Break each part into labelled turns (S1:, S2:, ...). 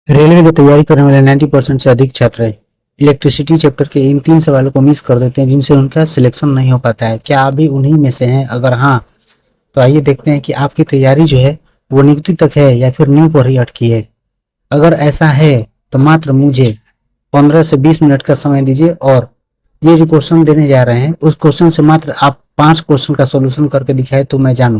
S1: Railway की तैयारी करने वाले 90% से अधिक छात्र इलेक्ट्रिसिटी चैप्टर के इन 3 सवालों को मिस कर देते हैं, जिनसे उनका सिलेक्शन नहीं हो पाता है। क्या आप भी उन्हीं में से हैं? अगर हाँ, तो आइए देखते हैं कि आपकी तैयारी जो है वो निगेटिव तक है या फिर नींव पर ही अटकी है। अगर ऐसा है तो मात्र मुझे 15 से 20 मिनट का समय दीजिए और ये जो क्वेश्चन देने जा रहे हैं उस क्वेश्चन से मात्र आप 5 क्वेश्चन का सोल्यूशन करके दिखाए तो मैं जानूं।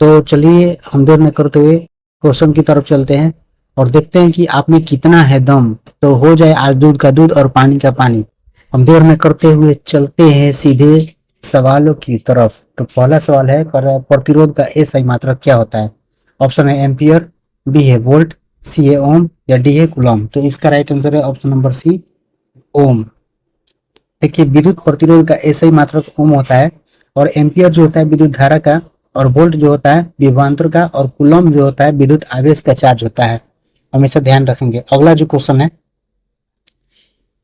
S1: तो चलिए हम देर न करते हुए क्वेश्चन की तरफ चलते हैं और देखते हैं कि आप में कितना है दम। तो हो जाए आज दूध का दूध और पानी का पानी। हम देर न करते हुए चलते हैं सीधे सवालों की तरफ। तो पहला सवाल है, प्रतिरोध का एसआई मात्रक क्या होता है? ऑप्शन है एम्पियर, बी है वोल्ट, सी है ओम या डी है कूलम। तो इसका राइट आंसर है ऑप्शन नंबर सी, ओम। देखिए, विद्युत प्रतिरोध का एसआई मात्रक ओम होता है और एम्पियर जो होता है विद्युत धारा का, और वोल्ट जो होता है विभवांतर का, और कूलम जो होता है विद्युत आवेश का चार्ज होता है। हमेशा ध्यान रखेंगे। अगला जो क्वेश्चन है,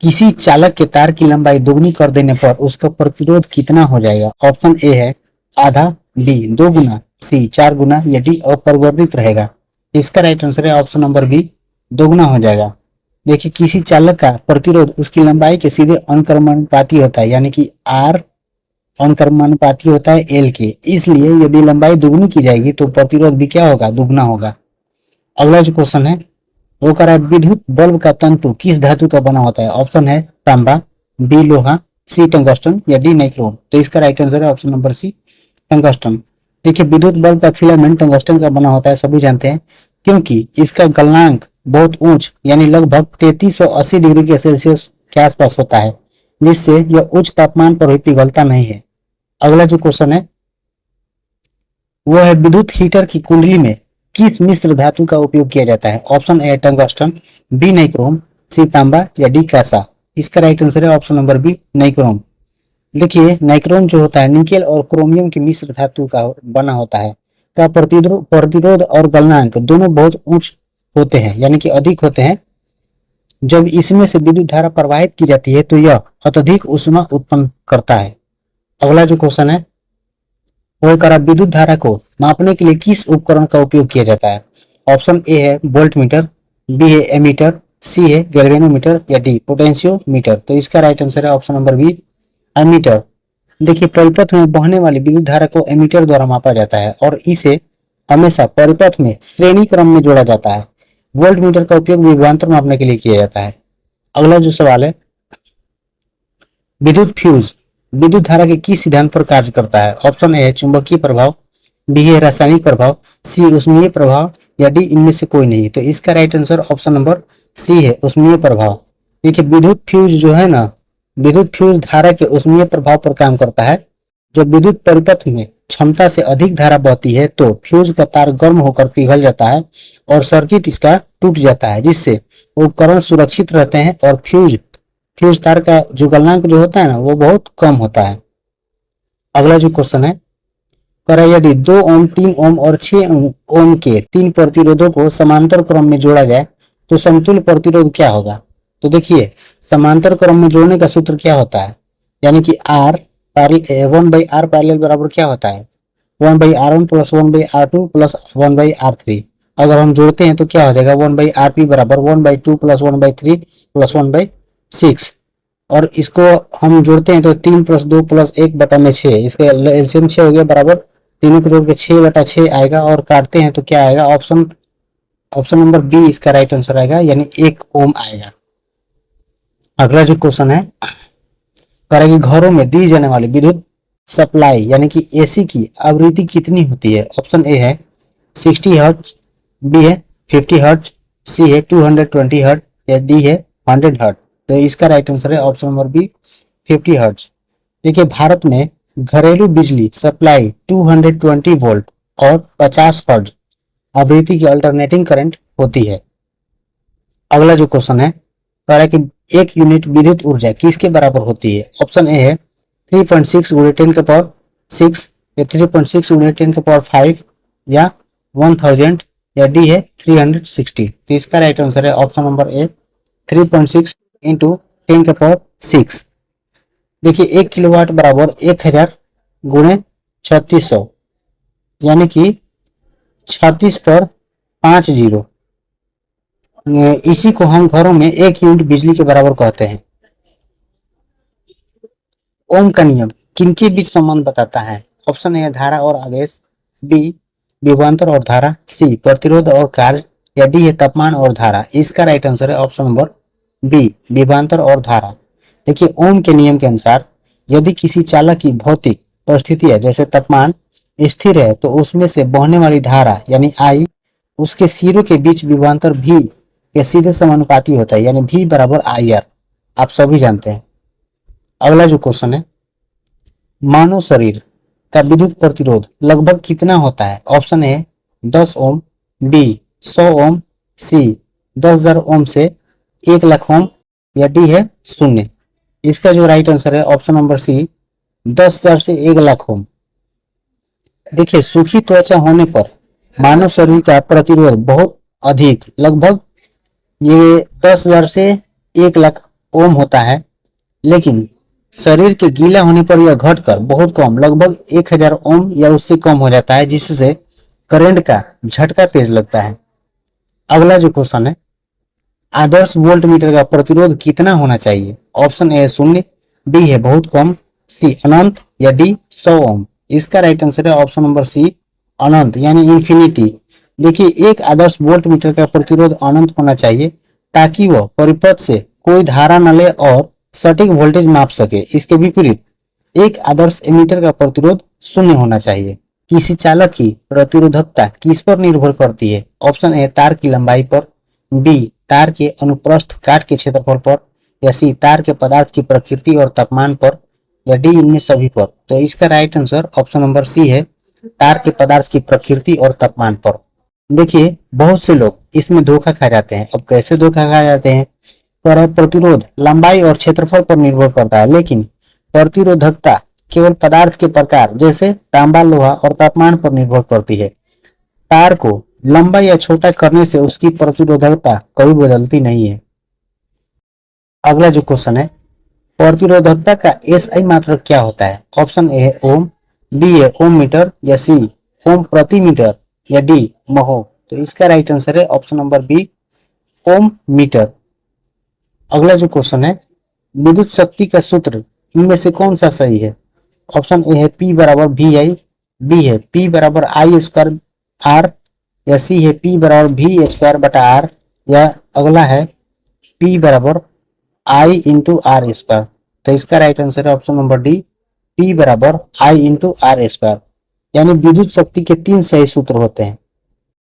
S1: किसी चालक के तार की लंबाई दोगुनी कर देने पर उसका प्रतिरोध कितना हो जाएगा? ऑप्शन ए है आधा, बी 2 गुना, सी 4 गुना या डी अपरिवर्तित रहेगा। इसका राइट आंसर है ऑप्शन नंबर बी, दोगुना हो जाएगा। देखिए, किसी चालक का प्रतिरोध उसकी लंबाई के सीधे अनुक्रमानुपाती होता है, यानी कि आर अनुक्रमानुपाती होता है एल के। इसलिए यदि लंबाई दुगनी की जाएगी तो प्रतिरोध भी क्या होगा? दुगना होगा। अगला जो क्वेश्चन है वो कह रहा है, विद्युत बल्ब का तंतु किस धातु का बना होता है? ऑप्शन है तांबा, बी लोहा, सी टंगस्टन या डी नाइक्रोम। तो इसका राइट आंसर है ऑप्शन नंबर सी, टंगस्टन। देखिए, विद्युत बल्ब का फिलामेंट टंगस्टन का बना होता है, सभी जानते हैं, क्योंकि इसका गलनांक बहुत ऊंच यानी लगभग 3380 डिग्री के सेल्सियस के आसपास होता है, जिससे यह उच्च तापमान पर भी पिघलता नहीं है। अगला जो क्वेश्चन है वो है, विद्युत हीटर की कुंडली में किस मिश्र धातु का उपयोग किया जाता है? Option A tungsten, B nichrome, C तांबा या डी कांसा। इसका राइट आंसर है ऑप्शन नंबर बी, नाइक्रोम। देखिए, नाइक्रोम जो होता है निकेल और क्रोमियम की मिश्र धातु का बना होता है। का प्रतिरोध और गलनांक दोनों बहुत उच्च होते हैं, यानी कि अधिक होते हैं। जब इसमें से विद्युत धारा प्रवाहित की जाती है तो यह अत्यधिक ऊष्मा उत्पन्न करता है। अगला जो क्वेश्चन है वो करा, विद्युत धारा को मापने के लिए किस उपकरण का उपयोग किया जाता है? ऑप्शन ए है वोल्ट मीटर, बी है एमीटर, सी है गैल्वेनोमीटर या डी पोटेंशियोमीटर। तो इसका राइट आंसर है ऑप्शन नंबर बी, एमीटर। देखिए, परिपथ में बहने वाली विद्युत धारा को एमीटर द्वारा मापा जाता है और इसे हमेशा परिपथ में श्रेणी क्रम में जोड़ा जाता है। वोल्ट मीटर का उपयोग विभवांतर मापने के लिए किया जाता है। अगला जो सवाल है, विद्युत फ्यूज विद्युत धारा के किस सिद्धांत पर कार्य करता है? ऑप्शन ए है चुंबकीय प्रभाव, बी है रासायनिक प्रभाव, सी ऊष्मीय प्रभाव या डी इनमें से कोई नहीं। तो इसका right answer option number C है, ऊष्मीय प्रभाव। देखिए, विद्युत फ्यूज जो है ना, विद्युत फ्यूज धारा के ऊष्मीय प्रभाव पर काम करता है। जब विद्युत परिपथ में क्षमता से अधिक धारा बहती है तो फ्यूज का तार गर्म होकर पिघल जाता है और सर्किट इसका टूट जाता है, जिससे उपकरण सुरक्षित रहते हैं और फ्यूज तार का जो गलनांक जो होता है ना वो बहुत कम होता है। अगला जो क्वेश्चन है, कह रहा है, यदि 2 ओम, 3 ओम और 6 ओम के 3 प्रतिरोधों को समांतर क्रम में जोड़ा जाए तो समतुल्य प्रतिरोध क्या होगा? तो देखिए, समांतर क्रम में जोड़ने का सूत्र क्या होता है, यानी कि आर 1/r पैरेलल बराबर क्या होता है? 1/r1 plus 1/r2 plus 1/r3। अगर हम जोड़ते हैं तो क्या हो जाएगा? 1/rp बराबर 1/2 प्लस 1/3 प्लस 1/6। और इसको हम जोड़ते हैं तो 3 प्लस 2 प्लस 1 बटा में 6, इसका एलसीएम 6 हो गया, बराबर तीनों को जोड़ के 6/6 आएगा। और काटते हैं तो क्या आएगा? ऑप्शन ऑप्शन नंबर बी इसका राइट आंसर आएगा, यानी 1 ओम आएगा। अगला जो क्वेश्चन है, करेंगे घरों में दी जाने वाली विद्युत सप्लाई यानी कि एसी की आवृत्ति कितनी होती है? ऑप्शन ए है 60 हर्ट्ज, बी है 50 हर्ट्ज, सी है 220 हर्ट्ज या डी है 100 हर्ट्ज। तो इसका राइट आंसर है ऑप्शन नंबर बी, 50 हर्ट्ज। देखिए, भारत में घरेलू बिजली सप्लाई 220 वोल्ट और 50 हर्ट्ज आवृत्ति की अल्टरनेटिंग करंट होती है। अगला जो क्वेश्चन है, कह रहा है कि 1 यूनिट विद्युत ऊर्जा किसके बराबर होती है? ऑप्शन ए है 3.6 गुणे 10 के पावर 6 या 3.6 गुणे 10 के पावर 5 या 1000 या डी है 360। तो इसका राइट आंसर है ऑप्शन नंबर ए, 3.6 इंटू 10 के पावर 6। देखिए, 1 किलोवाट बराबर 1000 गुणे 3600, यानी कि 36 पर 5 जीरो, इसी को हम घरों में 1 यूनिट बिजली के बराबर कहते हैं। ओम का नियम किनके बीच संबंध बताता है? ऑप्शन ए धारा और आवेश, बी विभवांतर और धारा, सी प्रतिरोध और कार्य, या डी है तापमान और धारा। इसका राइट आंसर है ऑप्शन नंबर बी विभवांतर और धारा। देखिए ओम के नियम के अनुसार यदि किसी चालक की भौतिक परिस्थितियां जैसे तापमान स्थिर है तो उसमें से बहने वाली धारा यानी आई उसके सिरों के बीच विभवांतर भी के सीधे समानुपाती होता है, यानी भी बराबर आई आर। आप सभी जानते हैं। अगला जो क्वेश्चन है, मानव शरीर का विद्युत प्रतिरोध लगभग कितना होता है? ऑप्शन ए 10 ओम, बी 100 ओम, सी 10,000 ओम से 1 लाख ओम, या डी है 0। इसका जो राइट आंसर है ऑप्शन नंबर सी 10,000 से 1 लाख ओम। देखिए सूखी त्वचा होने पर मानव शरीर का प्रतिरोध बहुत अधिक लगभग ये 10,000 से 1 लाख ओम होता है, लेकिन शरीर के गीला होने पर यह घटकर बहुत कम लगभग 1,000 ओम या उससे कम हो जाता है, जिससे करंट का झटका तेज लगता है। अगला जो क्वेश्चन है, आदर्श वोल्ट मीटर का प्रतिरोध कितना होना चाहिए? ऑप्शन ए 0, बी है बहुत कम, सी अनंत, या डी 100 ओम। इसका राइट आंसर है ऑप्शन नंबर सी अनंत यानी इंफिनिटी। देखिए एक आदर्श वोल्ट मीटर का प्रतिरोध अनंत होना चाहिए ताकि वह परिपथ से कोई धारा न ले और सटीक वोल्टेज माप सके। इसके विपरीत एक आदर्श एमीटर का प्रतिरोध 0 होना चाहिए। किसी चालक की प्रतिरोधकता किस पर निर्भर करती है? ऑप्शन ए तार की लंबाई पर, बी तार के अनुप्रस्थ काट के क्षेत्रफल पर, या सी तार के पदार्थ की प्रकृति और तापमान पर, या डी इनमें सभी पर। तो इसका right answer option number C है तार के पदार्थ की प्रकृति और तापमान पर। देखिए बहुत से लोग इसमें धोखा खा जाते हैं। अब कैसे धोखा खा जाते हैं? प्रतिरोध लंबाई और क्षेत्रफल पर निर्भर करता है, लेकिन प्रतिरोधकता केवल पदार्थ के प्रकार जैसे तांबा, लोहा और तापमान पर निर्भर करती है। तार को लंबा या छोटा करने से उसकी प्रतिरोधकता कभी बदलती नहीं है। अगला जो क्वेश्चन है, प्रतिरोधकता का एसआई मात्रक क्या होता है? ऑप्शन ए है ओम, बी है ओम मीटर, या सी ओम प्रति मीटर, या डी महो। तो इसका राइट आंसर है ऑप्शन नंबर बी ओम मीटर। अगला जो क्वेश्चन है, विद्युत शक्ति का सूत्र इनमें से कौन सा सही है? ऑप्शन ए है P बराबर वी आई, बी है P बराबर आई स्क्वायर आर, या सी है P बराबर वी स्क्वायर बटा आर, या अगला है P बराबर आई इंटू आर स्क्वायर। तो इसका राइट आंसर है ऑप्शन नंबर डी P बराबर आई इंटू आर स्क्वायर। यानी विद्युत शक्ति के 3 सही सूत्र होते हैं।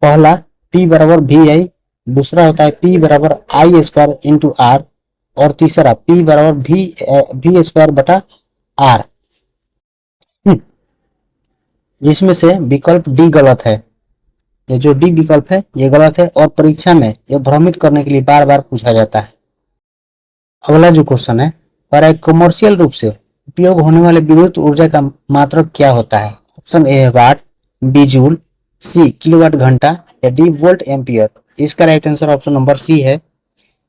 S1: पहला P बराबर वी आई, दूसरा होता है P बराबर आई स्क्वायर इंटू आर, और तीसरा P बराबर वी स्क्वायर बटा आर। जिसमें से विकल्प डी गलत है। ये जो डी विकल्प है ये गलत है और परीक्षा में ये भ्रमित करने के लिए बार बार पूछा जाता है। अगला जो क्वेश्चन है, पर एक कमर्शियल रूप से उपयोग होने वाले विद्युत ऊर्जा का मात्रक क्या होता है? ऑप्शन ए है watt, B joule, C kilowatt घंटा, या डी वोल्ट एम्पियर। इसका right answer option number C है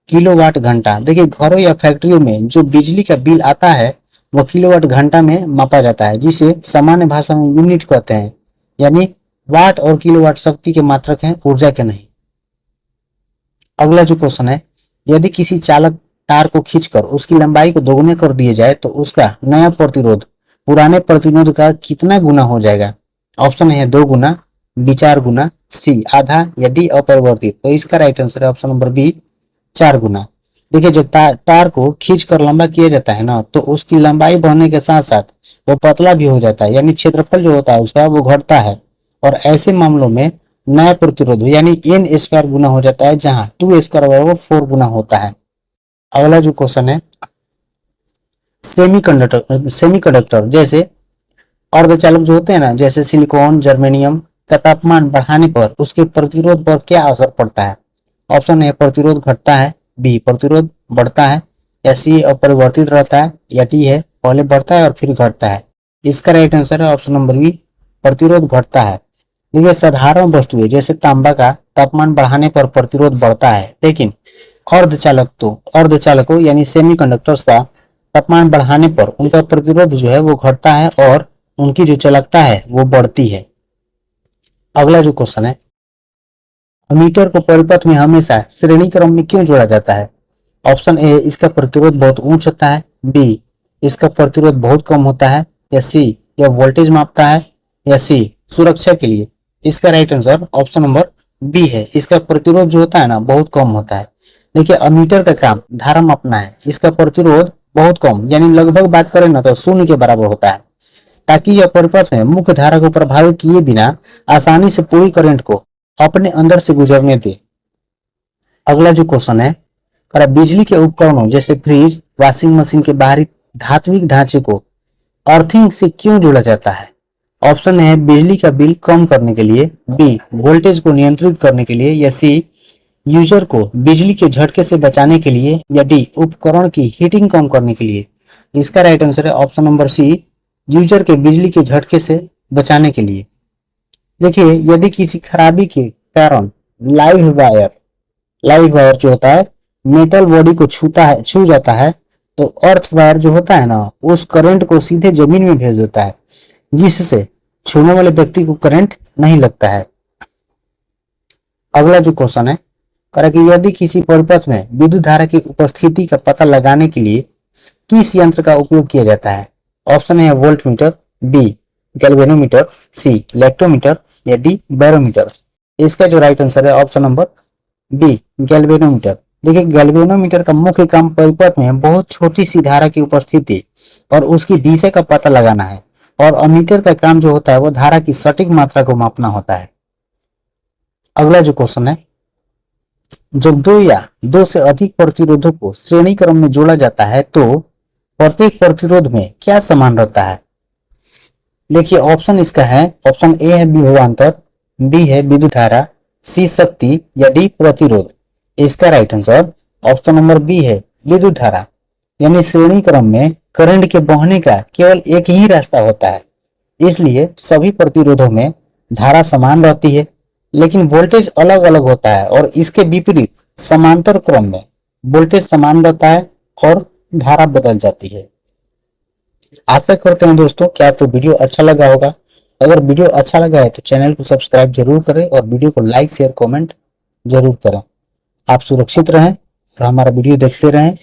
S1: किलोवाट घंटा। देखिए घरों या फैक्ट्रियों में जो बिजली का बिल आता है वह किलोवाट घंटा में मापा जाता है, जिसे सामान्य भाषा में यूनिट कहते हैं। यानी वाट और किलोवाट शक्ति के मात्रक हैं, ऊर्जा के नहीं। अगला जो क्वेश्चन है, यदि किसी चालक तार को खींचकर उसकी लंबाई को दोगुने कर दिया जाए तो उसका नया प्रतिरोध पुराने प्रतिरोध का कितना गुना हो जाएगा? ऑप्शन है 2 गुना, बी 4 गुना, सी आधा, या डी अपरिवर्तित। तो इसका राइट आंसर है ऑप्शन नंबर बी 4 गुना। देखिए जब तार को खींचकर लंबा किया जाता है ना, तो उसकी लंबाई बढ़ने के साथ साथ वो पतला भी हो जाता है, यानी क्षेत्रफल जो होता है उसका वो घटता है। और ऐसे मामलों में नया प्रतिरोध यानी एन स्क्वायर गुना हो जाता है, जहां 2 स्क्वायर बराबर 4 गुना होता है। अगला जो क्वेश्चन है, सेमीकंडक्टर जैसे अर्धचालक जो होते हैं ना, जैसे सिलिकॉन, जर्मेनियम का तापमान बढ़ाने पर उसके प्रतिरोध पर क्या असर पड़ता है? ऑप्शन ए प्रतिरोध घटता है, बी प्रतिरोध बढ़ता है, या सी अपरिवर्तित रहता है, या डी है पहले बढ़ता है और फिर घटता है। इसका राइट आंसर है ऑप्शन नंबर बी प्रतिरोध घटता है। देखिए साधारण वस्तुएं जैसे तांबा का तापमान बढ़ाने पर प्रतिरोध बढ़ता है, लेकिन अर्धचालकों यानी सेमीकंडक्टर्स का तापमान बढ़ाने पर उनका प्रतिरोध जो है वो घटता है और उनकी जो चालकता है वो बढ़ती है। अगला जो क्वेश्चन है, अमीटर को परिपथ में हमेशा श्रेणी क्रम में क्यों जोड़ा जाता है? ऑप्शन ए, इसका प्रतिरोध बहुत उच्च होता है, बी, इसका प्रतिरोध बहुत कम होता है, या सी, यह वोल्टेज मापता है, या सी, सुरक्षा के लिए। इसका right answer option number B है, इसका प्रतिरोध जो होता है ना बहुत कम होता है। देखिए अमीटर का काम धारा मापना है, इसका प्रतिरोध बहुत कम यानी लगभग बात करें ना तो शून्य के बराबर होता है, ताकि यह परिपथ में मुख्य धारा को प्रभावित किए बिना आसानी से पूरी करंट को अपने अंदर से गुजरने दे। अगला जो क्वेश्चन है, बिजली के उपकरणों जैसे फ्रिज, वॉशिंग मशीन के बाहरी धात्विक ढांचे को अर्थिंग से क्यों जोड़ा जाता है? ऑप्शन है बिजली का बिल कम करने के लिए, बी, वोल्टेज को नियंत्रित करने के लिए, या सी, यूजर को बिजली के झटके से बचाने के लिए, या डी, उपकरण की हीटिंग कम करने के लिए। इसका राइट आंसर है ऑप्शन नंबर सी, यूजर के बिजली के झटके से बचाने के लिए। देखिए यदि किसी खराबी के कारण लाइव वायर जो होता है मेटल बॉडी को छू जाता है, तो अर्थ वायर जो होता है ना उस करंट को सीधे जमीन में भेज देता है, जिससे छूने वाले व्यक्ति को करंट नहीं लगता है। अगला जो क्वेश्चन है, कि यदि किसी परिपथ में विद्युत धारा की उपस्थिति का पता लगाने के लिए किस यंत्र का उपयोग किया जाता है? ऑप्शन है वोल्टमीटर, बी, गैल्वेनोमीटर, सी, इलेक्ट्रोमीटर, या डी, बैरोमीटर। इसका जो राइट आंसर है ऑप्शन नंबर बी, गैल्वेनोमीटर। देखिए गैल्वेनोमीटर का मुख्य काम परिपथ में बहुत छोटी सी धारा की उपस्थिति और उसकी दिशा का पता लगाना है, और अमीटर का काम जो होता है वो धारा की सटीक मात्रा को मापना होता है। अगला जो क्वेश्चन है, जब दो या दो से अधिक प्रतिरोधों को श्रेणी क्रम में जोड़ा जाता है तो प्रत्येक प्रतिरोध में क्या समान रहता है? देखिए ऑप्शन इसका है, ऑप्शन ए है विभवांतर, बी है विद्युत धारा, सी शक्ति, या डी प्रतिरोध। इसका right answer option number B है विद्युत धारा। यानी श्रेणी क्रम में करंट के बहने का केवल एक ही रास्ता होता है, इसलिए सभी प्रतिरोधों में धारा समान रहती है, लेकिन वोल्टेज अलग अलग होता है, और इसके विपरीत समांतर क्रम में वोल्टेज समान रहता है और धारा बदल जाती है। आशा करते हैं दोस्तों कि आपको वीडियो अच्छा लगा होगा। अगर वीडियो अच्छा लगा है तो चैनल को सब्सक्राइब जरूर करें और वीडियो को लाइक शेयर कमेंट जरूर करें। आप सुरक्षित रहें और हमारा वीडियो देखते रहें।